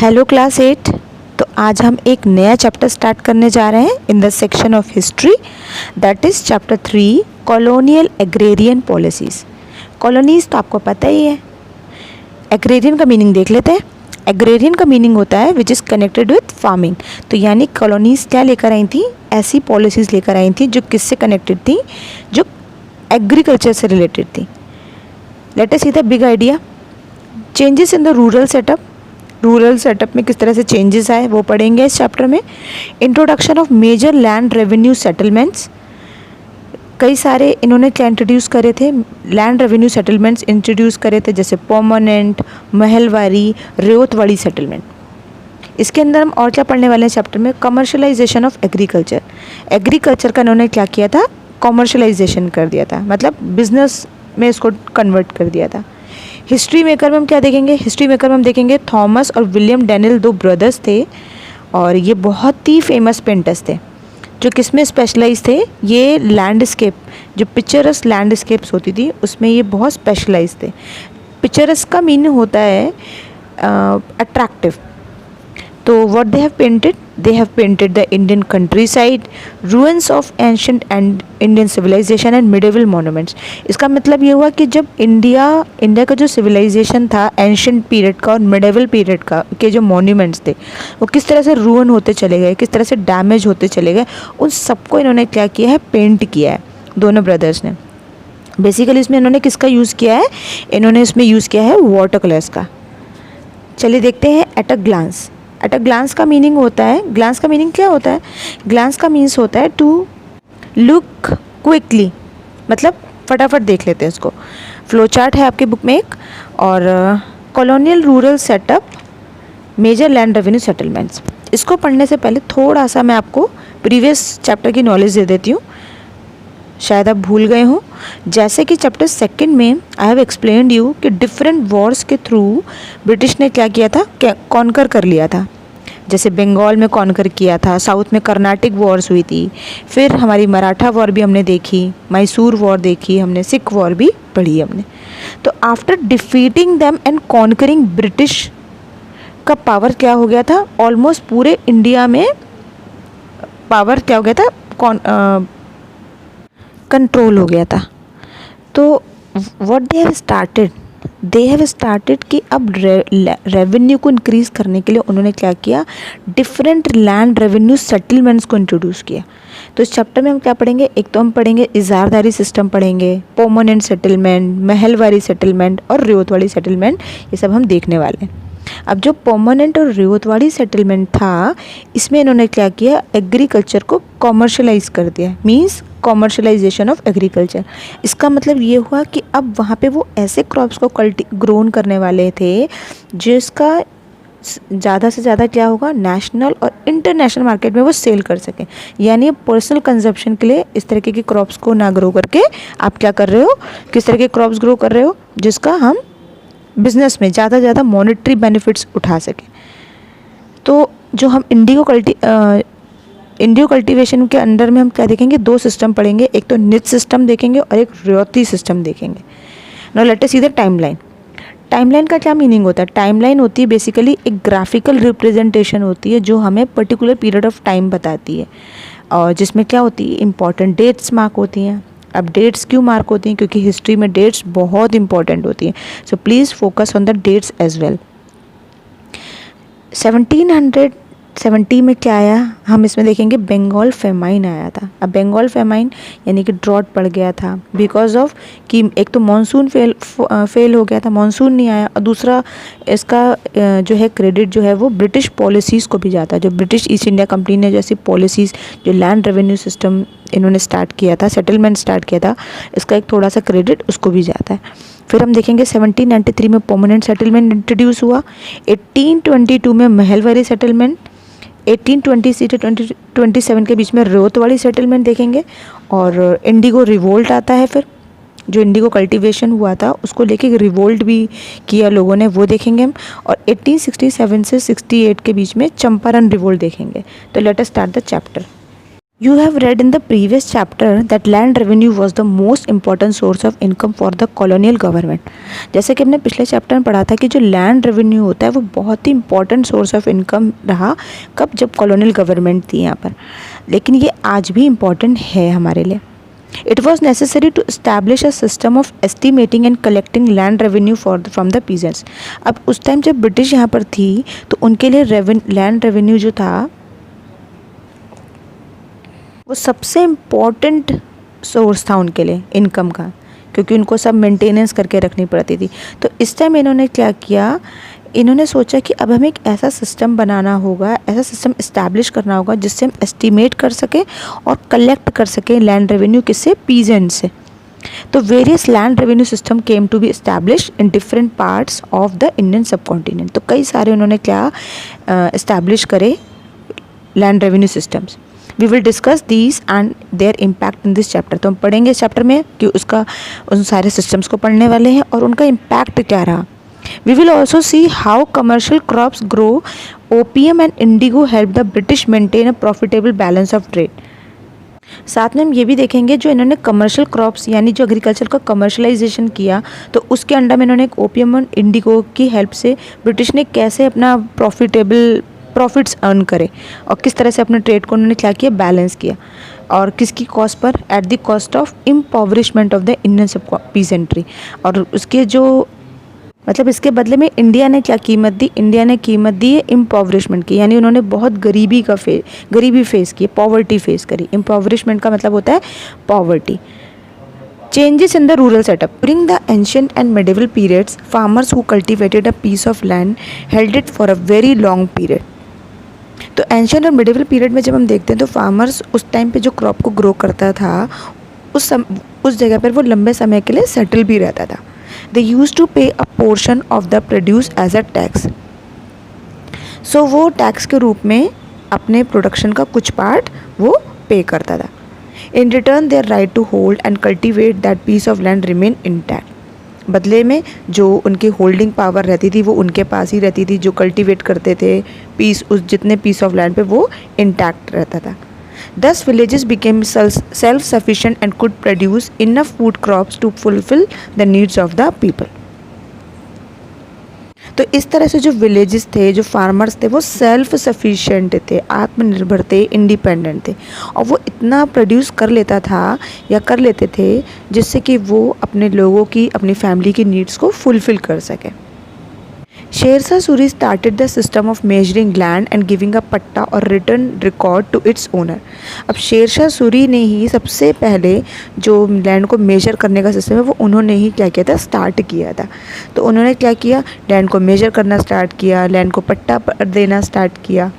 Hello class 8। तो आज हम एक नया चैप्टर स्टार्ट करने जा रहे हैं in the section of history, that is chapter 3 colonial agrarian policies. Colonies तो आपको पता ही है। एग्रेरियन का मीनिंग देख लेते हैं। एग्रेरियन का मीनिंग होता है which is connected with farming. तो यानी कॉलोनीज़ क्या लेकर आई थी? ऐसी पॉलिसीज़ लेकर आई थी जो किससे कनेक्टेड थी? जो एग्रीकल्चर से रिलेटेड थी। Late us see the big idea. Changes in the rural setup. Rural setup में किस तरह से चेंजेस आए वो पढ़ेंगे इस चैप्टर में। Introduction of major land revenue settlements. कई सारे इन्होंने क्या इंट्रोड्यूस करे थे? लैंड रेवेन्यू सेटलमेंट्स इंट्रोड्यूस करे थे, जैसे परमानेंट, महलवारी, रेवतवाड़ी सेटलमेंट। इसके अंदर हम और क्या पढ़ने वाले हैं चैप्टर में? Commercialisation of agriculture. एग्रीकल्चर का इन्होंने क्या किया था? कॉमर्शलाइजेशन कर दिया था, मतलब बिजनेस में इसको कन्वर्ट कर दिया था। हिस्ट्री मेकर में हम क्या देखेंगे? हिस्ट्री मेकर में हम देखेंगे थॉमस और विलियम डैनियल, दो ब्रदर्स थे और ये बहुत ही फेमस पेंटर्स थे जो किस में स्पेशलाइज थे? ये लैंडस्केप, जो पिक्चरस लैंडस्केप्स होती थी उसमें ये बहुत स्पेशलाइज थे। पिक्चरस का मीनिंग होता है अट्रैक्टिव। तो what they have painted? They have painted the Indian countryside, ruins of ancient and Indian civilisation and medieval monuments. इसका मतलब ये हुआ कि जब इंडिया का जो सिविलाइजेशन था एंशंट पीरियड का और मिडेवल पीरियड का के जो मॉन्यूमेंट्स थे वो किस तरह से रूइन होते चले गए, किस तरह से डैमेज होते चले गए, उन सबको इन्होंने क्या किया है? पेंट किया है दोनों ब्रदर्स ने। बेसिकली इसमें इन्होंने किसका यूज़ किया है? इन्होंने इसमें यूज़ किया है वाटर कलर्स का। चलिए देखते हैं at a glance. At a glance का मीनिंग होता है, ग्लांस का मीनिंग क्या होता है? ग्लांस का मीन्स होता है टू लुक क्विकली, मतलब फटाफट देख लेते हैं इसको। फ्लो चार्ट है आपके बुक में एक। और colonial rural setup, major land revenue settlements. इसको पढ़ने से पहले थोड़ा सा मैं आपको प्रीवियस चैप्टर की नॉलेज दे देती हूँ, शायद आप भूल गए हो। जैसे कि चैप्टर 2 में आई हैव एक्सप्लेन्ड यू कि डिफरेंट वॉर्स के थ्रू ब्रिटिश ने क्या किया था? कॉन्कर कर लिया था। जैसे बंगाल में कॉन्कर किया था, साउथ में कर्नाटिक वॉर्स हुई थी, फिर हमारी मराठा वॉर भी हमने देखी, मैसूर वॉर देखी हमने, सिख वॉर भी पढ़ी हमने। तो after defeating them and conquering British का पावर क्या हो गया था? ऑलमोस्ट पूरे इंडिया में पावर क्या हो गया था? कंट्रोल हो गया था। तो व्हाट दे हैव स्टार्टेड कि अब रेवेन्यू को इंक्रीज़ करने के लिए उन्होंने क्या किया? डिफरेंट लैंड रेवेन्यू सेटलमेंट्स को इंट्रोड्यूस किया। तो इस चैप्टर में हम क्या पढ़ेंगे? एक तो हम पढ़ेंगे इजारदारी सिस्टम पढ़ेंगे, परमानेंट सेटलमेंट, महलवारी सेटलमेंट और रेवतवाड़ी सेटलमेंट, ये सब हम देखने वाले हैं। अब जो परमानेंट और रेवतवाड़ी सेटलमेंट था इसमें इन्होंने क्या किया? एग्रीकल्चर को कॉमर्शलाइज कर दिया, मींस कॉमर्शलाइजेशन ऑफ एग्रीकल्चर। इसका मतलब ये हुआ कि अब वहाँ पे वो ऐसे क्रॉप्स को ग्रोन करने वाले थे जिसका ज़्यादा से ज़्यादा क्या होगा? नेशनल और इंटरनेशनल मार्केट में वो सेल कर सकें। यानी पर्सनल कंजप्शन के लिए इस तरीके के क्रॉप्स को ना ग्रो करके आप क्या कर रहे हो? किस तरह के क्रॉप्स ग्रो कर रहे हो जिसका हम बिज़नेस में ज़्यादा से ज़्यादा मॉनेटरी बेनिफिट्स उठा सकें। तो जो हम इंडियो कल्टीवेशन के अंडर में हम क्या देखेंगे? दो सिस्टम पढ़ेंगे, एक तो निच सिस्टम देखेंगे और एक रेवती सिस्टम देखेंगे। Now let us see the timeline. Timeline का क्या मीनिंग होता है? टाइमलाइन होती है बेसिकली एक ग्राफिकल रिप्रेजेंटेशन होती है जो हमें पर्टिकुलर पीरियड ऑफ टाइम बताती है और जिसमें क्या होती है? इंपॉर्टेंट डेट्स मार्क होती हैं। अब डेट्स क्यों मार्क होती हैं? क्योंकि हिस्ट्री में डेट्स बहुत इंपॉर्टेंट होती हैं। So please focus on the dates as well. 1770 में क्या आया? हम इसमें देखेंगे बंगाल फेमाइन आया था। अब बंगाल फेमाइन यानी कि ड्रॉट पड़ गया था बिकॉज ऑफ कि एक तो मानसून फेल हो गया था, मानसून नहीं आया, और दूसरा इसका जो है क्रेडिट जो है वो ब्रिटिश पॉलिसीज़ को भी जाता है। जो ब्रिटिश ईस्ट इंडिया कंपनी ने जैसी पॉलिसीज़, जो लैंड रेवेन्यू सिस्टम इन्होंने स्टार्ट किया था, सेटलमेंट स्टार्ट किया था, इसका एक थोड़ा सा क्रेडिट उसको भी जाता है। फिर हम देखेंगे 1793 में परमानेंट सेटलमेंट इंट्रोड्यूस हुआ, 1822 में महलवारी सेटलमेंट, 1820 से 2027 के बीच में रेवतवाड़ी सेटलमेंट देखेंगे, और इंडिगो रिवोल्ट आता है। फिर जो इंडिगो कल्टीवेशन हुआ था उसको लेके रिवोल्ट भी किया लोगों ने, वो देखेंगे हम। और 1867 से 68 के बीच में चंपारण रिवोल्ट देखेंगे। तो let us start the chapter. You have read in the previous chapter that land revenue was the most important source of income for the colonial government. जैसे कि हमने पिछले चैप्टर में पढ़ा था कि जो लैंड रेवेन्यू होता है वो बहुत ही इंपॉर्टेंट सोर्स ऑफ इनकम रहा, कब? जब कॉलोनियल गवर्नमेंट थी यहाँ पर, लेकिन ये आज भी इम्पॉर्टेंट है हमारे लिए. It was necessary to establish a system of estimating and collecting land revenue from the peasants. अब उस टाइम जब ब्रिटिश यहाँ पर थी तो उनके लिए लैंड रेवेन्यू जो था वो सबसे इम्पॉर्टेंट सोर्स था उनके लिए इनकम का, क्योंकि उनको सब मेंटेनेंस करके रखनी पड़ती थी. तो इस टाइम इन्होंने क्या किया, इन्होंने सोचा कि अब हमें एक ऐसा सिस्टम बनाना होगा, ऐसा सिस्टम इस्टेब्लिश करना होगा जिससे हम एस्टिमेट कर सकें और कलेक्ट कर सकें लैंड रेवेन्यू किससे? पीजेंट से. तो various land revenue system came to be establish in different parts of the Indian subcontinent. तो कई सारे उन्होंने क्या इस्टेब्लिश करे land revenue systems. We will discuss these and their impact in this chapter. तो हम पढ़ेंगे इस चैप्टर में कि उसका उन सारे सिस्टम्स को पढ़ने वाले हैं और उनका इम्पैक्ट क्या रहा. We will also see how commercial crops grow. Opium and indigo helped the British maintain a profitable balance of trade. साथ में हम ये भी देखेंगे जो इन्होंने कमर्शियल क्रॉप्स यानी जो एग्रीकल्चर का कमर्शलाइजेशन किया तो उसके अंडर में इन्होंने ओपियम और इंडिगो की हेल्प से ब्रिटिश ने कैसे अपना प्रॉफिट्स अर्न करे और किस तरह से अपने ट्रेड को उन्होंने क्या किया, बैलेंस किया. और किसकी कॉस्ट पर? At the cost of impoverishment of the Indian सब पीजेंट्री. और उसके जो मतलब इसके बदले में इंडिया ने क्या कीमत दी? इंडिया ने कीमत दी है इम्पॉवरिशमेंट की, यानी उन्होंने बहुत गरीबी फेस की, पॉवर्टी फेस करी. इम्पॉवरिशमेंट का मतलब होता है poverty. Changes in the rural setup. During the ancient and medieval periods farmers who cultivated a piece of land held it for a very long period. तो एंशियंट और मिडिवल पीरियड में जब हम देखते हैं तो फार्मर्स उस टाइम पे जो क्रॉप को ग्रो करता था उस जगह पर वो लंबे समय के लिए सेटल भी रहता था. दे use to pay a portion of the produce as a tax. So वो टैक्स के रूप में अपने प्रोडक्शन का कुछ पार्ट वो पे करता था. In return their right to hold and cultivate that piece of land remain intact. बदले में जो उनकी होल्डिंग पावर रहती थी वो उनके पास ही रहती थी. जो कल्टीवेट करते थे उस जितने पीस ऑफ लैंड पे वो इंटैक्ट रहता था. Thus villages became self-sufficient and could produce enough food crops to fulfill the needs of the people. तो इस तरह से जो विलेजेस थे, जो फार्मर्स थे, वो सेल्फ सफिशिएंट थे, आत्मनिर्भर थे, इंडिपेंडेंट थे और वो इतना प्रोड्यूस कर लेता था या कर लेते थे जिससे कि वो अपने लोगों की, अपनी फैमिली की नीड्स को फुलफिल कर सके. Sher Shah Suri started the system of measuring land and giving a patta और return record to its owner. अब शेरशाह सूरी ने ही सबसे पहले जो लैंड को मेजर करने का सिस्टम है वो उन्होंने ही क्या किया था, स्टार्ट किया था. तो उन्होंने क्या किया, लैंड को मेजर करना स्टार्ट किया, लैंड को पट्टा देना स्टार्ट किया.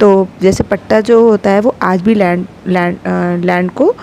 तो जैसे पट्टा जो होता है वो आज भी लैंड को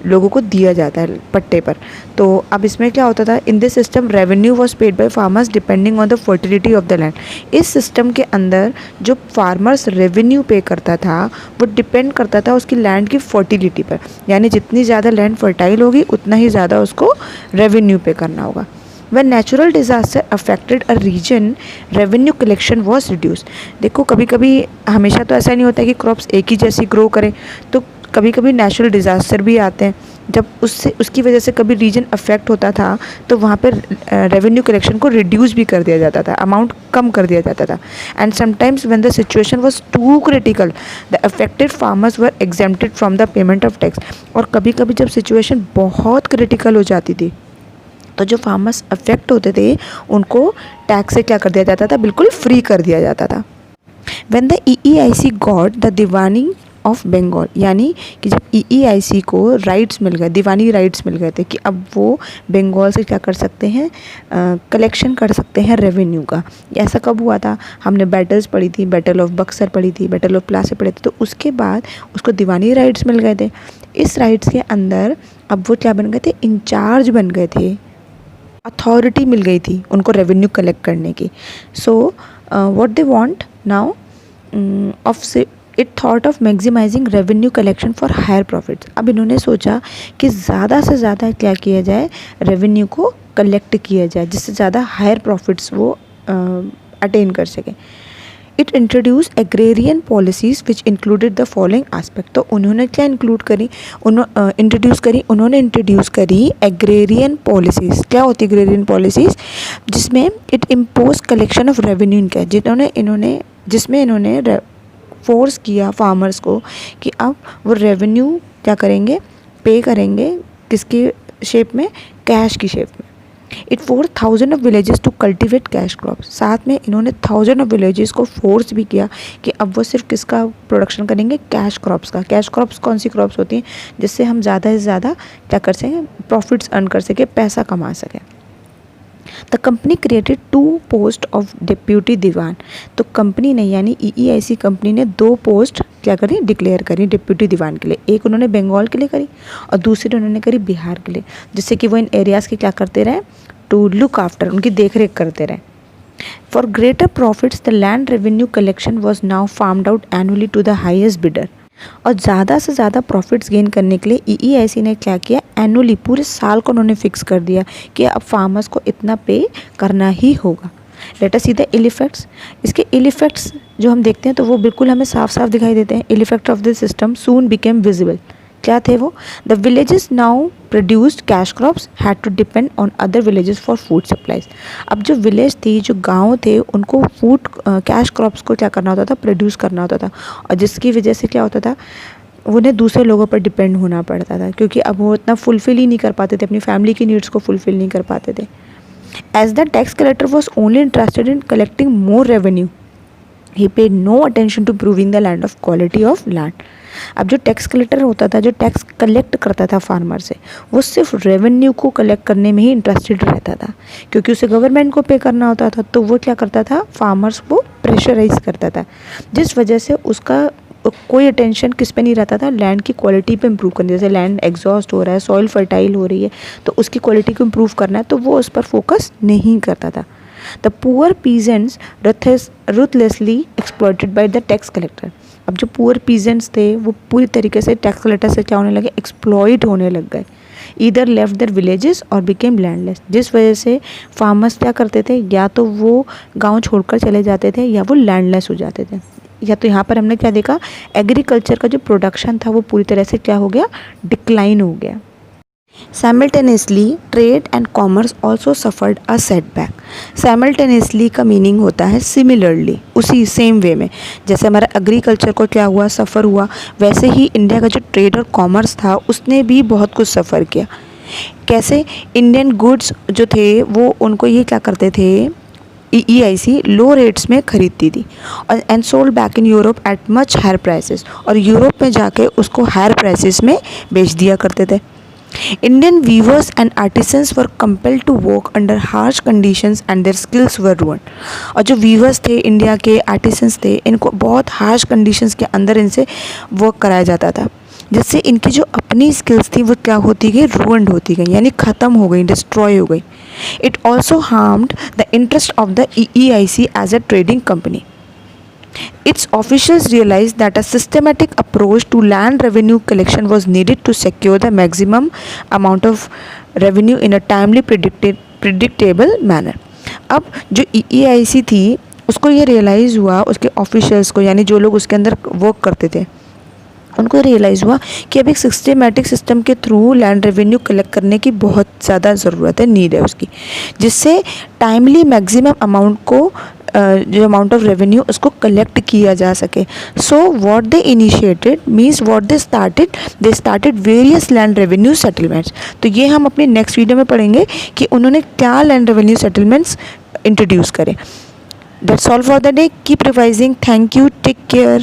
लोगों को दिया जाता है पट्टे पर. तो अब इसमें क्या होता था, in this system revenue was paid by farmers depending on the fertility of the land. इस सिस्टम के अंदर जो फार्मर्स रेवेन्यू पे करता था वो डिपेंड करता था उसकी लैंड की फर्टिलिटी पर, यानी जितनी ज़्यादा लैंड फर्टाइल होगी उतना ही ज़्यादा उसको रेवेन्यू पे करना होगा. When natural disaster affected a region, revenue collection was reduced. देखो कभी कभी हमेशा तो ऐसा नहीं होता है कि क्रॉप्स एक ही जैसी ग्रो करें, तो कभी कभी नेचुरल डिज़ास्टर भी आते हैं. जब उसकी वजह से कभी रीजन अफेक्ट होता था तो वहाँ पर रेवेन्यू कलेक्शन को रिड्यूस भी कर दिया जाता था, अमाउंट कम कर दिया जाता था. And sometimes when the situation was too critical the affected farmers were exempted from the payment of tax. और कभी कभी जब सिचुएशन बहुत क्रिटिकल हो जाती थी तो जो फार्मर्स अफेक्ट होते थे उनको टैक्स से क्या कर दिया जाता था, बिल्कुल फ्री कर दिया जाता था. When the EEIC got the diwani of Bengal, यानी कि जब EEIC को राइट्स मिल गए, दीवानी राइट्स मिल गए थे कि अब वो बंगाल से क्या कर सकते हैं, कलेक्शन कर सकते हैं रेवेन्यू का. ऐसा कब हुआ था, हमने बैटल्स पढ़ी थी, बैटल ऑफ बक्सर पढ़ी थी, बैटल ऑफ प्लासी पढ़े थे. तो उसके बाद उसको दीवानी राइट्स मिल गए थे. इस राइट्स के अंदर अब वो क्या बन गए थे, इंचार्ज बन गए थे, अथॉरिटी मिल गई थी उनको रेवेन्यू कलेक्ट करने की. So what they want now of it thought of maximising revenue collection for higher profits. अब इन्होंने सोचा कि ज़्यादा से ज़्यादा क्या किया जाए, रेवेन्यू को कलेक्ट किया जाए जिससे ज़्यादा हायर प्रॉफिट्स वो अटेन कर सकें. It introduce agrarian policies which included the following aspect. तो उन्होंने क्या इंक्लूड करी, उन्होंने इंट्रोड्यूस करी एग्रेरियन पॉलिसीज़। क्या होती है एग्रेरियन पॉलिसीज़? जिसमें it impose collection of revenue इनका, जिसमें इन्होंने फोर्स किया फार्मर्स को कि अब वो रेवेन्यू क्या करेंगे, पे करेंगे, किसकी शेप में, कैश की शेप में। It force 1000 of villages to cultivate cash crops. साथ में इन्होंने 1000 ऑफ विलेजेस को फोर्स भी किया कि अब वो सिर्फ किसका प्रोडक्शन करेंगे, कैश क्रॉप्स का। कैश क्रॉप्स कौन सी क्रॉप्स होती हैं? जिससे हम ज़्यादा से ज़्यादा क्या कर सकें, प्रॉफिट्स अर्न कर सकें, पैसा कमा सकें। The company created 2 post of deputy diwan. तो कंपनी ने यानी EEIC कंपनी ने 2 पोस्ट क्या करी, डिक्लेयर करी डिप्यूटी दीवान के लिए। एक उन्होंने बंगाल के लिए करी और दूसरी उन्होंने करी बिहार के लिए, जिससे कि वो इन एरियाज़ की क्या करते रहे, टू लुक आफ्टर, उनकी देख रेख करते रहे। For greater profits the land revenue collection was now farmed out annually to the highest bidder. और ज़्यादा से ज़्यादा प्रॉफिट्स गेन करने के लिए EEIC ने क्या किया, एनुअली पूरे साल को उन्होंने फिक्स कर दिया कि अब फार्मर्स को इतना पे करना ही होगा। Let us see the ill effects. इसके इल इफेक्ट्स जो हम देखते हैं तो वो बिल्कुल हमें साफ साफ दिखाई देते हैं। Ill effect of this system soon became visible. क्या थे वो? The villages now produced cash crops had to depend on other villages for food supplies. अब जो विलेज थी, जो गांव थे, उनको फूड कैश क्रॉप्स को क्या करना होता था, प्रोड्यूस करना होता था, और जिसकी वजह से क्या होता था, उन्हें दूसरे लोगों पर डिपेंड होना पड़ता था, क्योंकि अब वो इतना फुलफ़िल ही नहीं कर पाते थे, अपनी फैमिली की नीड्स को फुलफ़िल नहीं कर पाते थे। As the tax collector was only interested in collecting more revenue, he paid no attention to proving the land of quality of land. अब जो टैक्स कलेक्टर होता था, जो टैक्स कलेक्ट करता था फार्मर से, वो सिर्फ रेवेन्यू को कलेक्ट करने में ही इंटरेस्टेड रहता था, क्योंकि उसे गवर्नमेंट को पे करना होता था। तो वो क्या करता था, फार्मर्स को प्रेशराइज करता था, जिस वजह से उसका कोई अटेंशन किस पे नहीं रहता था, लैंड की क्वालिटी पे इम्प्रूव करने। जैसे लैंड एग्जॉस्ट हो रहा है, सॉइल फर्टाइल हो रही है, तो उसकी क्वालिटी को इम्प्रूव करना है, तो वो उस पर फोकस नहीं करता था। The poor peasants ruthlessly exploited by the tax collector. अब जो पुअर पीजेंट्स थे वो पूरी तरीके से टैक्स कलेक्टर से क्या होने लगे, एक्सप्लॉइट होने लग गए। ईदर लेफ्ट देयर विलेजेस और बिकेम लैंडलेस, जिस वजह से फार्मर्स क्या करते थे, या तो वो गांव छोड़कर चले जाते थे या वो लैंडलेस हो जाते थे। या तो यहाँ पर हमने क्या देखा, एग्रीकल्चर का जो प्रोडक्शन था वो पूरी तरह से क्या हो गया, डिक्लाइन हो गया। Simultaneously, trade and commerce also suffered a setback. Simultaneously का मीनिंग होता है सिमिलरली, उसी सेम वे में। जैसे हमारा एग्रीकल्चर को क्या हुआ, सफ़र हुआ, वैसे ही इंडिया का जो ट्रेड और कॉमर्स था उसने भी बहुत कुछ सफ़र किया। कैसे? इंडियन गुड्स जो थे वो उनको ये क्या करते थे, EEIC लो रेट्स में ख़रीदती थी और and sold back in Europe at much higher prices, और यूरोप में जाके उसको हायर प्राइसेस में बेच दिया करते थे। Indian weavers and artisans were compelled to work under harsh conditions and their skills were ruined. और जो वीवर्स थे, इंडिया के आर्टिसंस थे, इनको बहुत हार्श कंडीशंस के अंदर इनसे वर्क कराया जाता था, जिससे इनकी जो अपनी स्किल्स थी वो क्या होती गई, रूइंड होती गई, यानी ख़त्म हो गई, डिस्ट्रॉय हो गई। It also harmed the interest of the EEIC as a trading company. Its officials realized that a systematic approach to land revenue collection was needed to secure the maximum amount of revenue in a timely predictable manner. अब जो EEIC थी उसको ये realise हुआ, उसके officials को, यानी जो लोग उसके अंदर वर्क करते थे, उनको रियलाइज़ हुआ कि अब एक सिस्टमेटिक सिस्टम के थ्रू लैंड रेवेन्यू कलेक्ट करने की बहुत ज़्यादा ज़रूरत है, नीड है उसकी, जिससे टाइमली मैक्सिमम अमाउंट को जो अमाउंट ऑफ रेवेन्यू उसको कलेक्ट किया जा सके. सो what they initiated means what they started various land revenue settlements. तो ये हम अपने नेक्स्ट वीडियो में पढ़ेंगे कि उन्होंने क्या लैंड रेवेन्यू सेटलमेंट्स इंट्रोड्यूस करें. That's all for the day. Keep revising. Thank you. Take care.